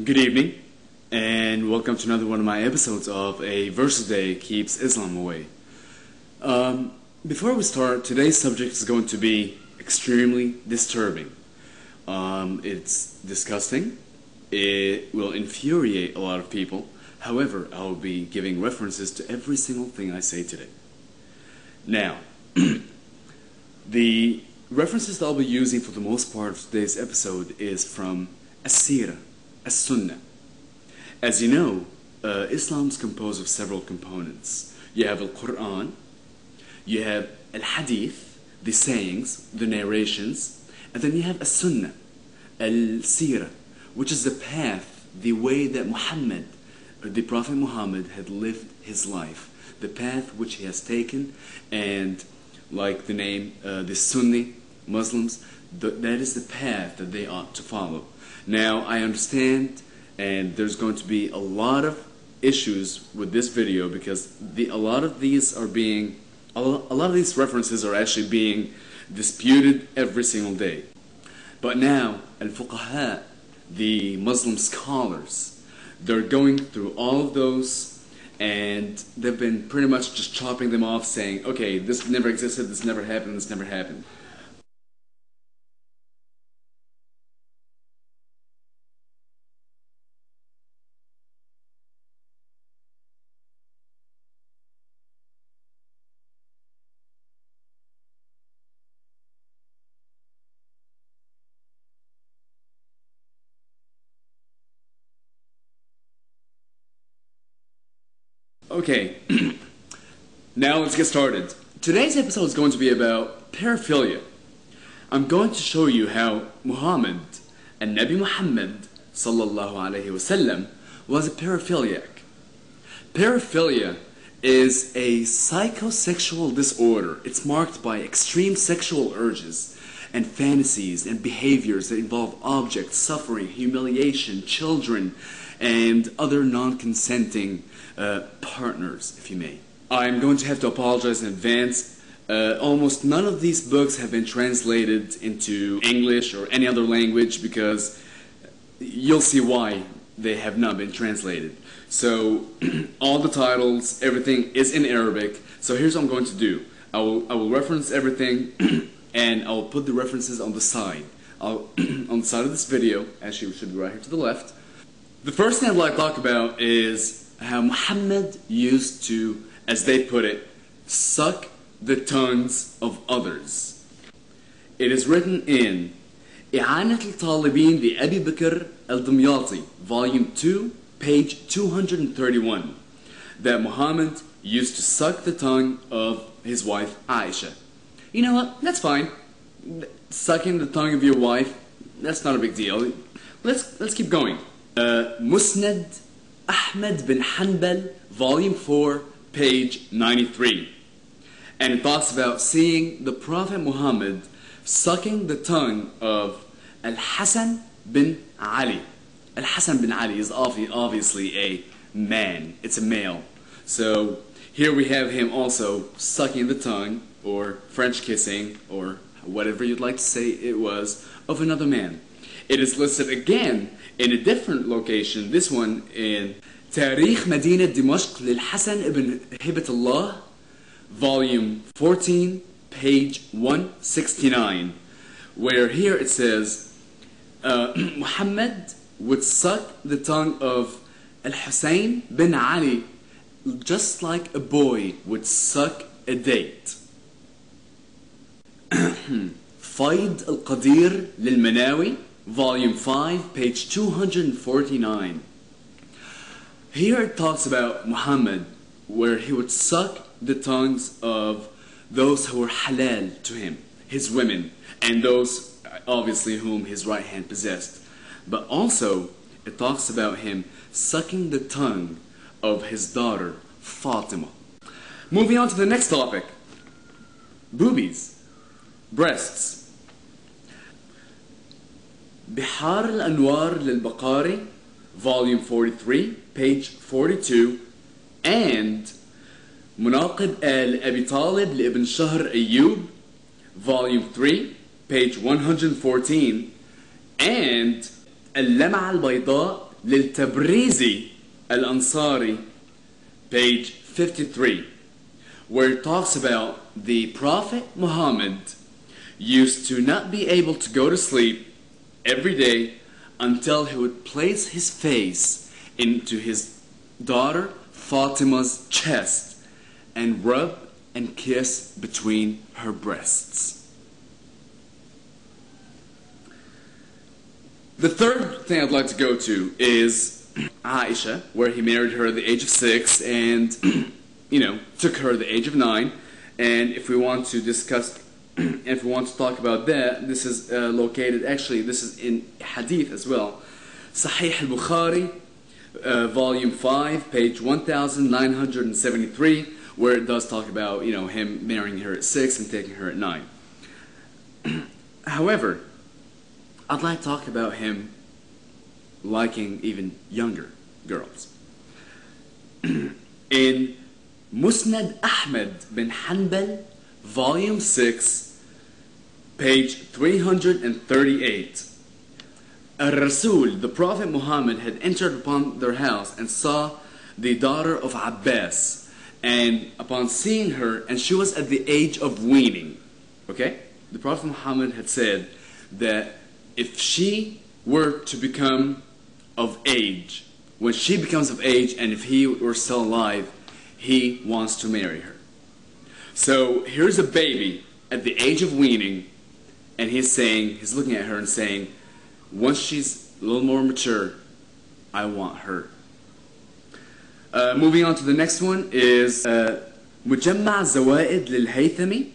Good evening, and welcome to another one of my episodes of A Verse a Day Keeps Islam Away. Before we start, today's subject is going to be extremely disturbing. It's disgusting. It will infuriate a lot of people. However, I will be giving references to every single thing I say today. Now, the references that I'll be using for the most part of today's episode is from As-Sirah, As-Sunnah. As you know, Islam is composed of several components. You have Al-Quran, you have Al-Hadith, the sayings, the narrations, and then you have As-Sunnah, Al-Sirah, which is the path, the way that Muhammad, the Prophet Muhammad, had lived his life, the path which he has taken, and like the name, the Sunni Muslims, that is the path that they ought to follow. Now, I understand, and there's going to be a lot of issues with this video because a lot of these references are actually being disputed every single day. But now, al-fuqaha, the Muslim scholars, they're going through all of those, and they've been pretty much just chopping them off, saying, okay, this never existed, this never happened, this never happened. Okay, now let's get started. Today's episode is going to be about paraphilia. I'm going to show you how Muhammad, and Nabi Muhammad sallallahu alaihi wasallam, was a paraphiliac. Paraphilia is a psychosexual disorder. It's marked by extreme sexual urges and fantasies and behaviors that involve objects, suffering, humiliation, children, and other non-consenting partners, if you may. I'm going to have to apologize in advance. Almost none of these books have been translated into English or any other language because you'll see why they have not been translated. So all the titles, everything is in Arabic. So here's what I'm going to do. I will reference everything and I'll put the references on the side. On the side of this video, actually it should be right here to the left. The first thing I'd like to talk about is how Muhammad used to, as they put it, suck the tongues of others. It is written in إعانة الطالبين لأبي بكر الدمياطي, Volume 2, page 231, that Muhammad used to suck the tongue of his wife Aisha. You know what? That's fine. Sucking the tongue of your wife, that's not a big deal. Let's keep going. Musnad Ahmed bin Hanbal, Volume 4, page 93. And it talks about seeing the Prophet Muhammad sucking the tongue of Al-Hasan bin Ali. Al-Hasan bin Ali is obviously a man. It's a male. So here we have him also sucking the tongue, or French kissing, or whatever you'd like to say it was, of another man. It is listed again in a different location, this one in Tarikh Medina Dimashq lil Hasan ibn Hibatullah, Volume 14, page 169, where here it says, Muhammad would suck the tongue of Al-Hussein bin Ali just like a boy would suck a date. Faid al-Qadir lil Manawi, Volume 5, page 249. Here it talks about Muhammad, where he would suck the tongues of those who were halal to him, his women, and those, obviously, whom his right hand possessed. But also, it talks about him sucking the tongue of his daughter, Fatima. Moving on to the next topic. Boobies. Breasts. Bihar al-Anwar lil-Baqari, Volume 43, page 42, and Munaqib al-Abi Talib li-Ibn Shahr Ayyub, Volume 3, page 114, and اللمعة البيضاء للتبريزي الأنصاري, page 53, where it talks about the Prophet Muhammad used to not be able to go to sleep every day until he would place his face into his daughter Fatima's chest and rub and kiss between her breasts. The third thing I'd like to go to is Aisha, where he married her at the age of 6 and took her at the age of 9. And if we want to discuss, if we want to talk about that, this is located, actually this is in Hadith as well. Sahih al-Bukhari, volume 5, page 1973, where it does talk about, him marrying her at 6 and taking her at 9. However, I'd like to talk about him liking even younger girls. In Musnad Ahmed bin Hanbal, volume 6, page 338, Al-Rasul, the Prophet Muhammad, had entered upon their house and saw the daughter of Abbas, and upon seeing her, and she was at the age of weaning, okay? The Prophet Muhammad had said that if she were to become of age, when she becomes of age and if he were still alive, he wants to marry her. So here's a baby at the age of weaning, and he's looking at her and saying, once she's a little more mature, I want her. Moving on to the next one is مجمع زوائد للهيثمي,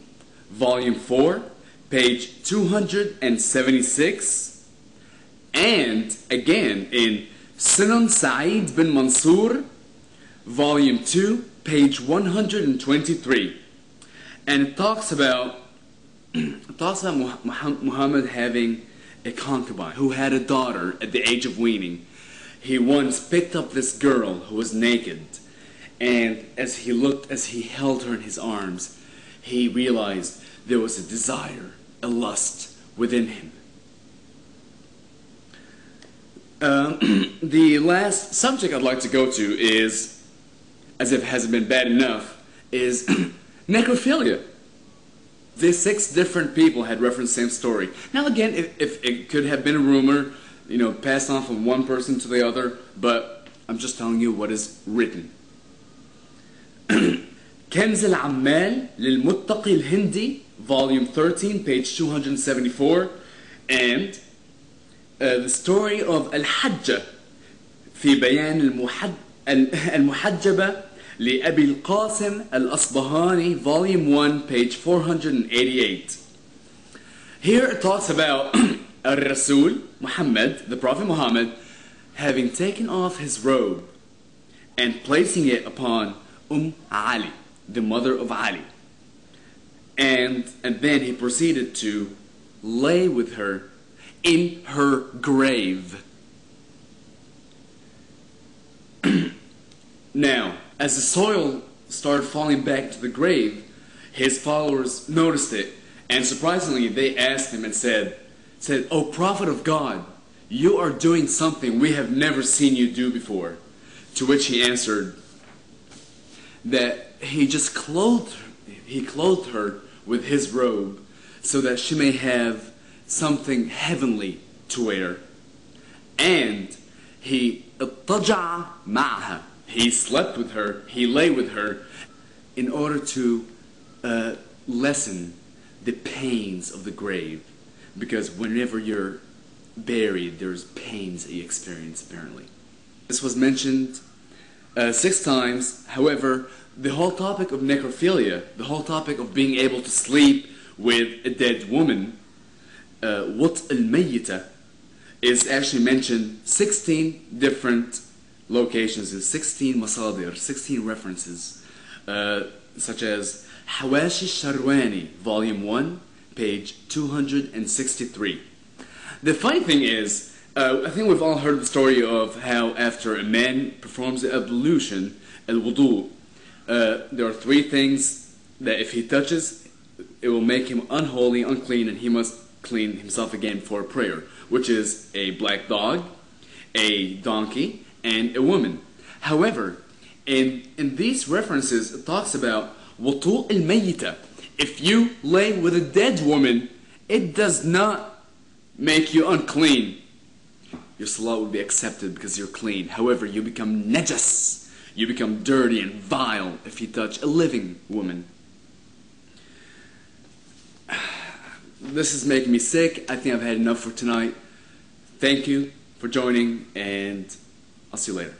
volume 4, page 276, and again in Sunan Sa'id bin Mansur, volume 2, page 123, and it talks about Muhammad having a concubine who had a daughter at the age of weaning. He once picked up this girl who was naked, and as he held her in his arms, he realized there was a desire, a lust within him. The last subject I'd like to go to is, as if it hasn't been bad enough, is necrophilia. The 6 different people had referenced the same story. Now again, if it could have been a rumor, passed on from one person to the other, but I'm just telling you what is written. كنز العمال للمتقي الهندي, volume 13, page 274, and the story of Al-Hajjah في بيان المحجبة لأبي القاسم الأصبهاني, volume 1, page 488. Here it talks about Al-Rasul, Muhammad, the Prophet Muhammad, having taken off his robe and placing it upon Ali, the mother of Ali. And then he proceeded to lay with her in her grave. Now, as the soil started falling back to the grave, his followers noticed it, and surprisingly they asked him and said, "O Prophet of God, you are doing something we have never seen you do before." To which he answered that he clothed her with his robe so that she may have something heavenly to wear. And he اضطجع معها, he slept with her, he lay with her, in order to lessen the pains of the grave. Because whenever you're buried, there's pains that you experience, apparently. This was mentioned 6 times. However, the whole topic of necrophilia, the whole topic of being able to sleep with a dead woman, wat al-mayyita, is actually mentioned 16 different locations in 16 masadir, 16 references, such as Hawashi Sharwani, volume 1, page 263. The funny thing is, I think we've all heard the story of how after a man performs the ablution, al-wudu, there are 3 things that if he touches, it will make him unholy, unclean, and he must clean himself again for prayer, which is a black dog, a donkey, and a woman. However, in these references, it talks about wutu' al-mayyita. If you lay with a dead woman, it does not make you unclean. Your salah will be accepted because you're clean. However, you become najas. You become dirty and vile if you touch a living woman. This is making me sick. I think I've had enough for tonight. Thank you for joining, and I'll see you later.